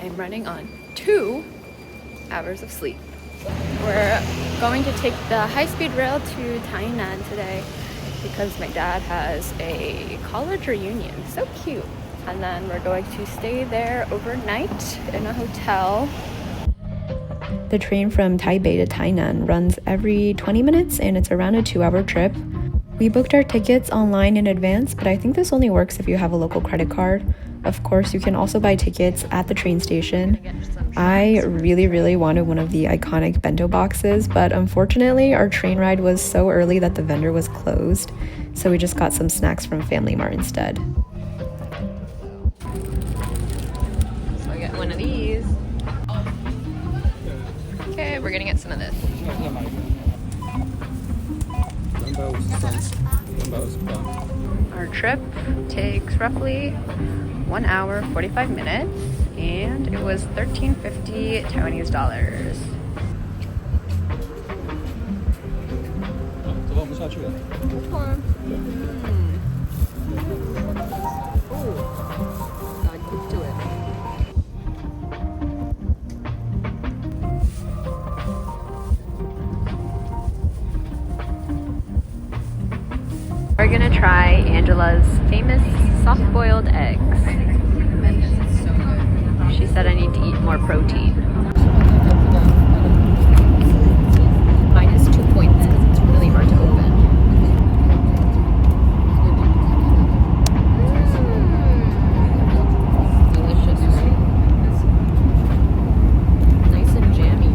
I'm running on 2 hours of sleep. We're going to take the high-speed rail to Tainan today because my dad has a college reunion. So cute. And then we're going to stay there overnight in a hotel. The train from Taipei to Tainan runs every 20 minutes and it's around a 2-hour trip. We booked our tickets online in advance, but I think this only works if you have a local credit card. Of course, you can also buy tickets at the train station. I really wanted one of the iconic bento boxes, but unfortunately our train ride was so early that the vendor was closed, so we just got some snacks from Family Mart instead. So I got one of these. Okay, we're gonna get some of this. Our trip takes roughly 1 hour 45 minutes and it was $13.50 Taiwanese dollars. Which one? Gotta keep to it. We're gonna try Angela's famous soft-boiled eggs. She said I need to eat more protein. Minus 2 points because it's really hard to open. Delicious. Nice and jammy.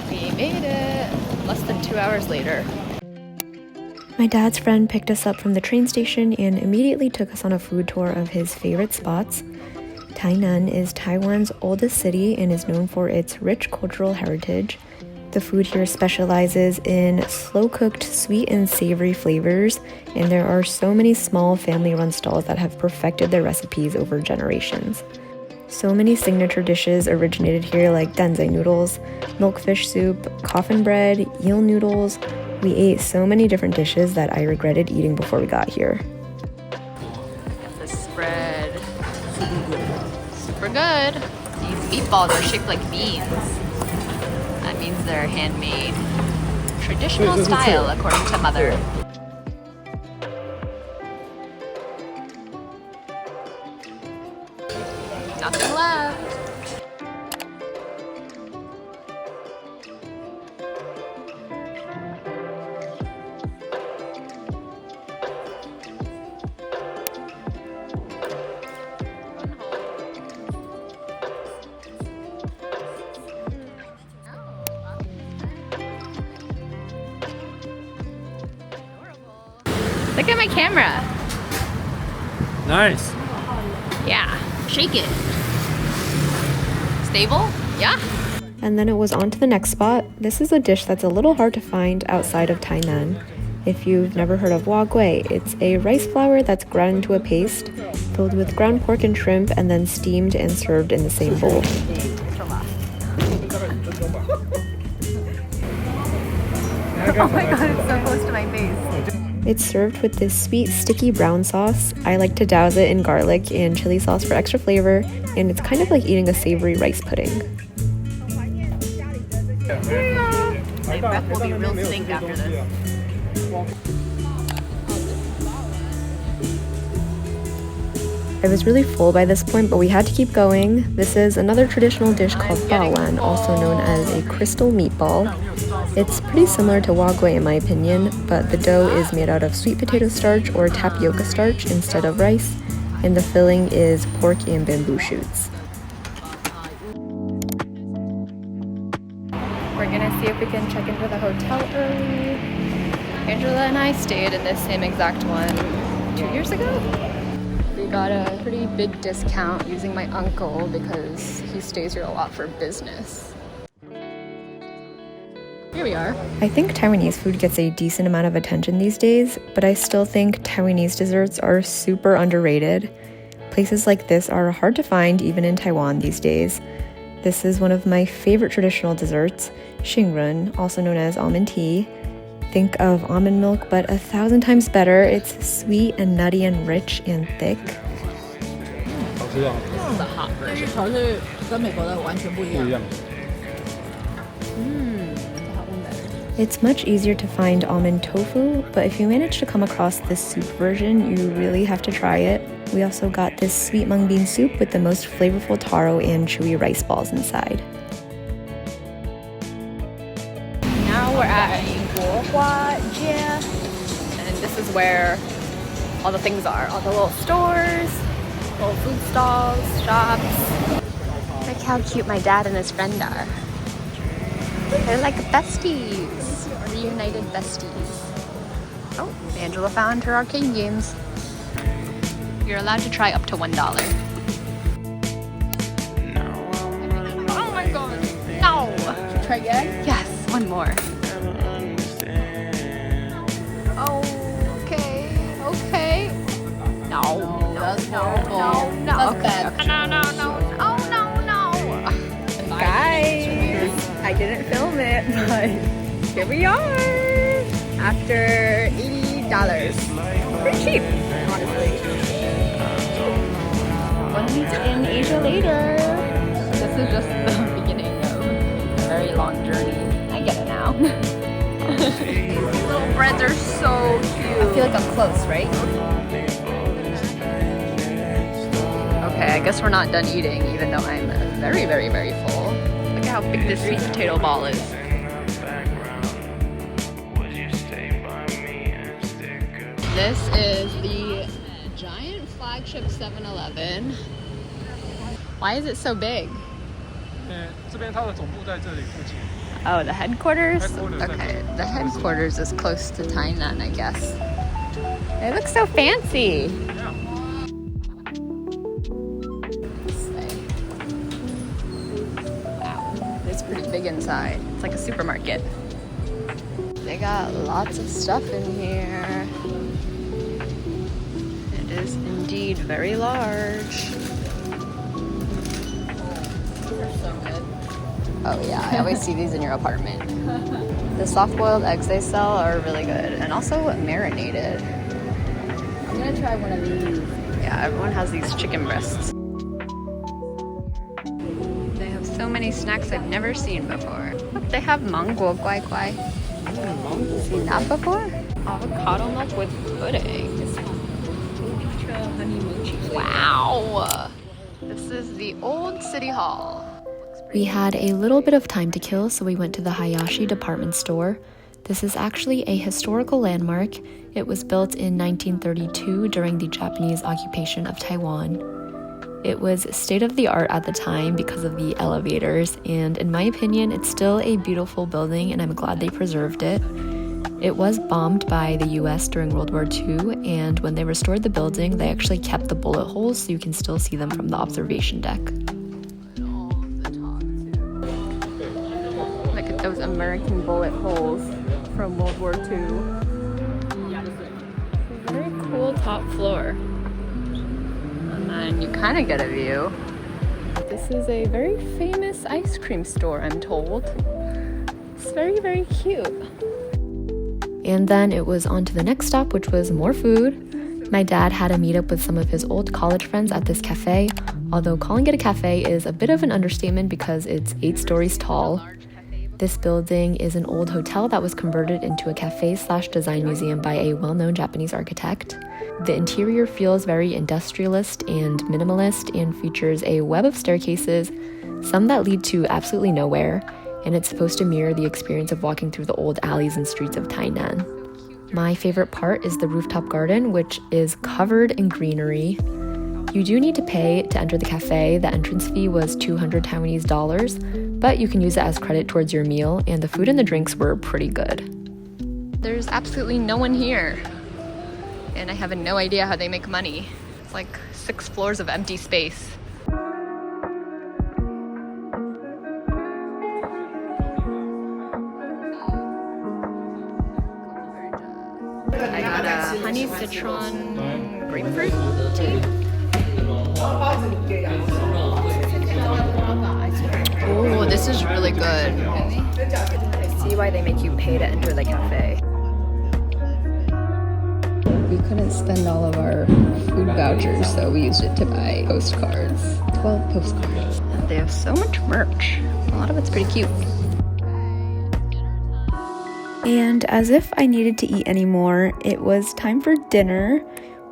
We made it! Less than 2 hours later. My dad's friend picked us up from the train station and immediately took us on a food tour of his favorite spots. Tainan is Taiwan's oldest city and is known for its rich cultural heritage. The food here specializes in slow-cooked sweet and savory flavors, and there are so many small family-run stalls that have perfected their recipes over generations. So many signature dishes originated here like danzai noodles, milkfish soup, coffin bread, eel noodles. We ate so many different dishes that I regretted eating before we got here. Got the spread. Super good. These meatballs are shaped like beans. That means they're handmade. Traditional style, according to mother. Nothing left. Look at my camera. Nice. Yeah, shake it. Stable? Yeah. And then it was on to the next spot. This is a dish that's a little hard to find outside of Tainan. If you've never heard of guohua, it's a rice flour that's ground into a paste, filled with ground pork and shrimp, and then steamed and served in the same bowl. Oh my god, it's so close to my face. It's served with this sweet, sticky brown sauce. I like to douse it in garlic and chili sauce for extra flavor, and it's kind of like eating a savory rice pudding. My breath will be real distinct after this. I was really full by this point, but we had to keep going. This is another traditional dish called baozi, also known as a crystal meatball. It's pretty similar to guohua in my opinion, but the dough is made out of sweet potato starch or tapioca starch instead of rice, and the filling is pork and bamboo shoots. We're gonna see if we can check into the hotel early. Angela and I stayed in this same exact one 2 years ago. We got a pretty big discount using my uncle because he stays here a lot for business. Here we are. I think Taiwanese food gets a decent amount of attention these days, but I still think Taiwanese desserts are super underrated. Places like this are hard to find even in Taiwan these days. This is one of my favorite traditional desserts, xingren, also known as almond tea. think of almond milk, but 1,000 times better. It's sweet and nutty and rich and thick. 好吃啊！的 hot version 潮是跟美国的完全不一样。不一样。It's much easier to find almond tofu, but if you manage to come across this soup version, you really have to try it. We also got this sweet mung bean soup with the most flavorful taro and chewy rice balls inside. Now we're at guohua, and this is where all the things are. All the little stores, little food stalls, shops. Look how cute my dad and his friend are. They're like besties, reunited besties. Oh, Angela found her arcade games. You're allowed to try up to $1. Oh my god, no! Should we try again? Yes, one more. Okay. No. That's No. That's Okay. bad. No. Oh no. Guys, I didn't film it, but here we are after $80. Pretty cheap, honestly. One week in Asia later. This is just the beginning of a very long journey. I get it now. These little breads are so cute. I feel like I'm close, right? Okay, I guess we're not done eating, even though I'm very, very, very full. Look at how big this sweet potato ball is. This is the giant flagship 7-Eleven. Why is it so big? 这边它的总部在这里附近。 Oh, the headquarters? Headquarters, Okay, the headquarters is close to Tainan, I guess. It looks so fancy. Yeah. Wow, it's pretty big inside. It's like a supermarket. They got lots of stuff in here. It is indeed very large. They're so good. Oh yeah, I always see these in your apartment. The soft-boiled eggs they sell are really good and also marinated. I'm gonna try one of these. Yeah, everyone has these chicken breasts. They have so many snacks I've never seen before. Look, they have mango guai guai. Seen that before? Avocado milk with pudding. Wow! This is the old city hall. We had a little bit of time to kill, so we went to the Hayashi department store. This is actually a historical landmark. It was built in 1932 during the Japanese occupation of Taiwan. It was state-of-the-art at the time because of the elevators, and in my opinion, it's still a beautiful building, and I'm glad they preserved it. It was bombed by the US during World War II, and when they restored the building, they actually kept the bullet holes so you can still see them from the observation deck. Look at those American bullet holes from World War II. Very cool top floor. And then you kind of get a view. This is a very famous ice cream store, I'm told. It's very, very cute. And then it was on to the next stop, which was more food. My dad had a meetup with some of his old college friends at this cafe, although calling it a cafe is a bit of an understatement because it's 8 stories tall. This building is an old hotel that was converted into a cafe/design museum by a well-known Japanese architect. The interior feels very industrialist and minimalist and features a web of staircases, some that lead to absolutely nowhere, and it's supposed to mirror the experience of walking through the old alleys and streets of Tainan. My favorite part is the rooftop garden, which is covered in greenery. You do need to pay to enter the cafe. The entrance fee was 200 Taiwanese dollars, but you can use it as credit towards your meal, and the food and the drinks were pretty good. There's absolutely no one here. And I have no idea how they make money. It's like 6 floors of empty space. I got a honey citron grapefruit tea. Oh, this is really good. I see why they make you pay to enter the cafe. spend all of our food vouchers, so we used it to buy postcards. 12 postcards. They have so much merch. A lot of it's pretty cute. And as if I needed to eat anymore, it was time for dinner.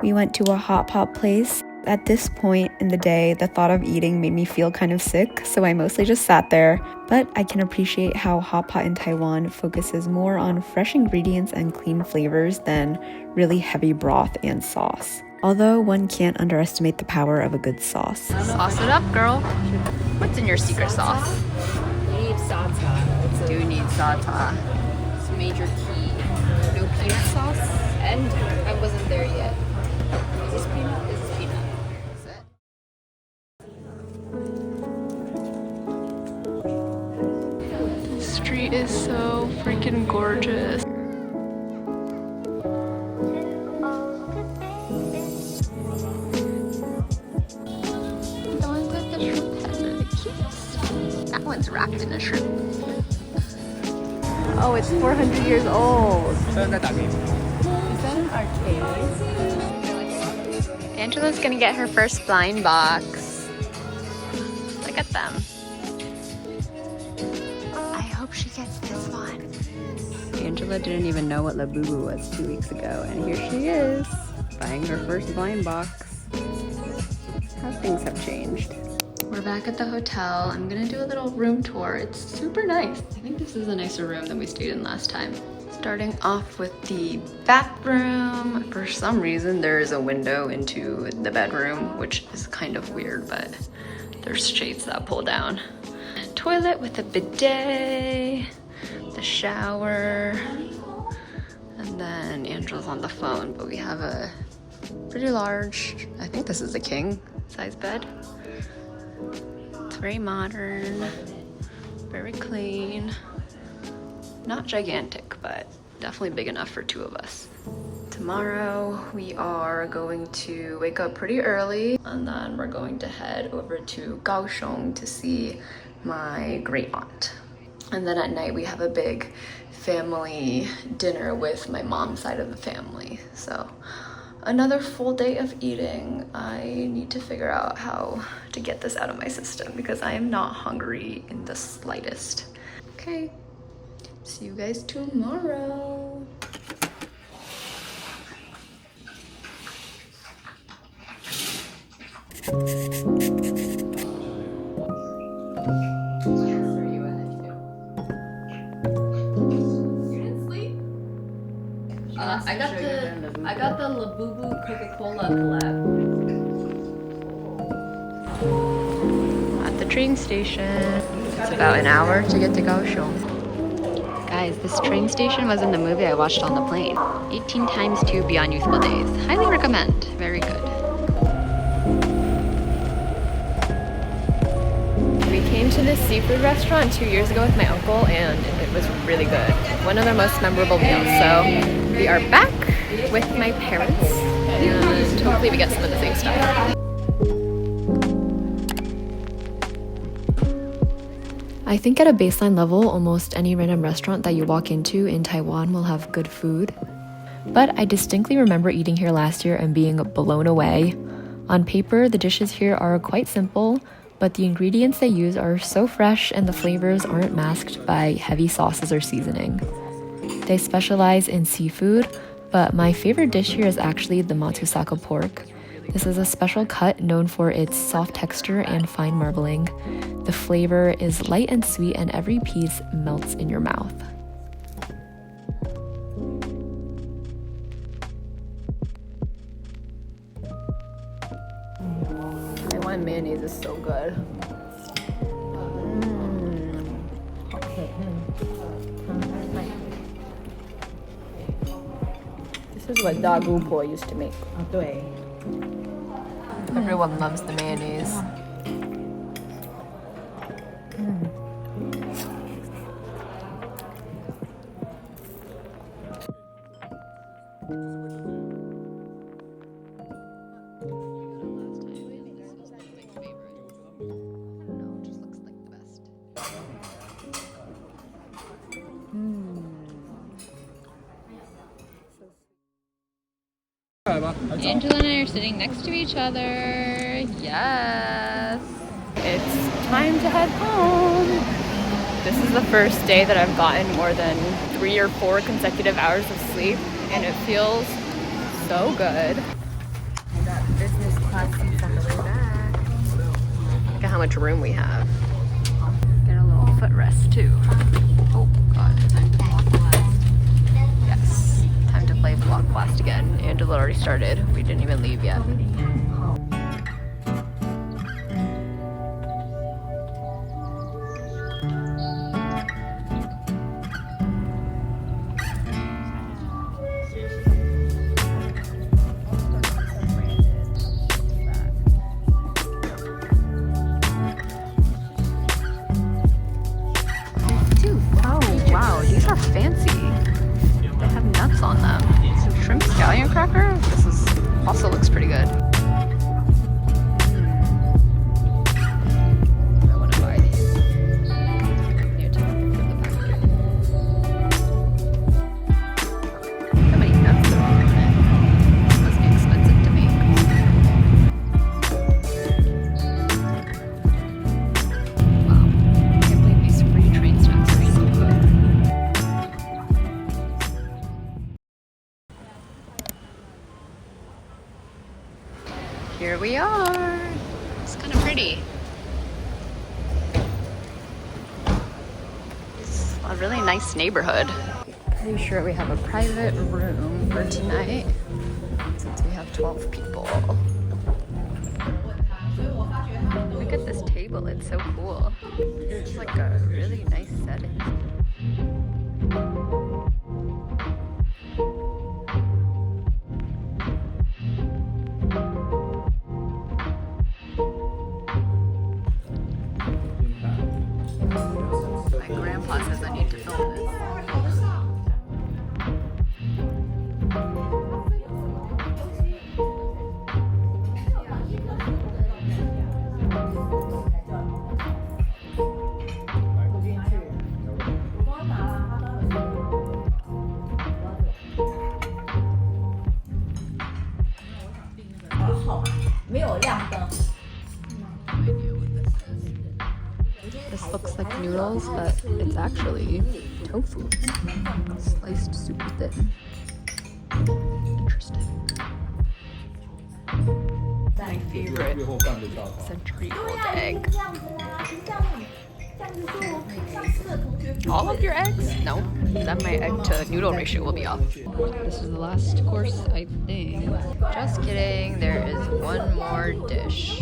We went to a hot pot place. At this point in the day, the thought of eating made me feel kind of sick, so I mostly just sat there. But I can appreciate how hot pot in Taiwan focuses more on fresh ingredients and clean flavors than really heavy broth and sauce. Although one can't underestimate the power of a good sauce. Sauce it up, girl. What's in your secret sauce? You need satay. Do need satay. It's a major key. No peanut sauce, and I wasn't there yet. Is this peanut? This is peanut. The street is so freaking gorgeous. The ones with the shrimp heads are the cutest. That one's wrapped in a shrimp. Oh, it's 400 years old. Is that an arcade? Angela's gonna get her first blind box. Look at them. I hope she gets this one. Angela didn't even know what Labubu was 2 weeks ago, and here she is, buying her first blind box. How things have changed. We're back at the hotel. I'm gonna do a little room tour. It's super nice. I think this is a nicer room than we stayed in last time. Starting off with the bathroom. For some reason, there is a window into the bedroom, which is kind of weird, but there's shades that pull down. Toilet with a bidet, the shower, and then Angela's on the phone, but we have a pretty large, I think this is a king size bed. It's very modern, very clean. Not gigantic, but definitely big enough for two of us. Tomorrow we are going to wake up pretty early, and then we're going to head over to Kaohsiung to see my great aunt. And then at night we have a big family dinner with my mom's side of the family. So another full day of eating. I need to figure out how to get this out of my system because I am not hungry in the slightest. Okay. See you guys tomorrow. I got the Labubu Coca-Cola collab. At the train station. It's about an hour to get to Kaohsiung. Guys, this train station was in the movie I watched on the plane. 18 times 2 Beyond Youthful Days. Highly recommend. Very good. We came to this seafood restaurant 2 years ago with my uncle, and it was really good. One of their most memorable meals. So we are back with my parents, and hopefully we get some of the same stuff. I think at a baseline level, almost any random restaurant that you walk into in Taiwan will have good food. But I distinctly remember eating here last year and being blown away. On paper, the dishes here are quite simple, but the ingredients they use are so fresh and the flavors aren't masked by heavy sauces or seasoning. They specialize in seafood, but my favorite dish here is actually the matsusaka pork. This is a special cut known for its soft texture and fine marbling. The flavor is light and sweet, and every piece melts in your mouth. Taiwan mayonnaise is so good. This is what Dagupo used to make. 对 Everyone loves the mayonnaise. 来吧，还早。 Angela and I are sitting next to each other. Yes. It's time to head home. This is the first day that I've gotten more than 3 or 4 consecutive hours of sleep, and it feels so good. I got business class seats on the way back. Look at how much room we have. Get a little footrest too. Oh god. Time to block blast. Yes. Time to play block blast again. Angela already started. We didn't even leave yet. Wow, these are fancy. They have nuts on them. Shrimp scallion cracker? This is also looks pretty good. I want to buy these. Here, take a picture of the packaging. How many nuts are on it? Must be expensive to make. Wow. I can't believe these free train snacks are so good. Here we are. It's kind of pretty. It's a really nice neighborhood. Pretty sure we have a private room for tonight since we have 12 people. Look at this table, it's so cool. It's like a really nice setting. My grandpa says I need to film this. This looks like noodles, but it's actually tofu, sliced super thin. Interesting. My favorite century-old egg. All of your eggs? No, then my egg to noodle ratio will be off. This is the last course, I think. Just kidding, there is one more dish.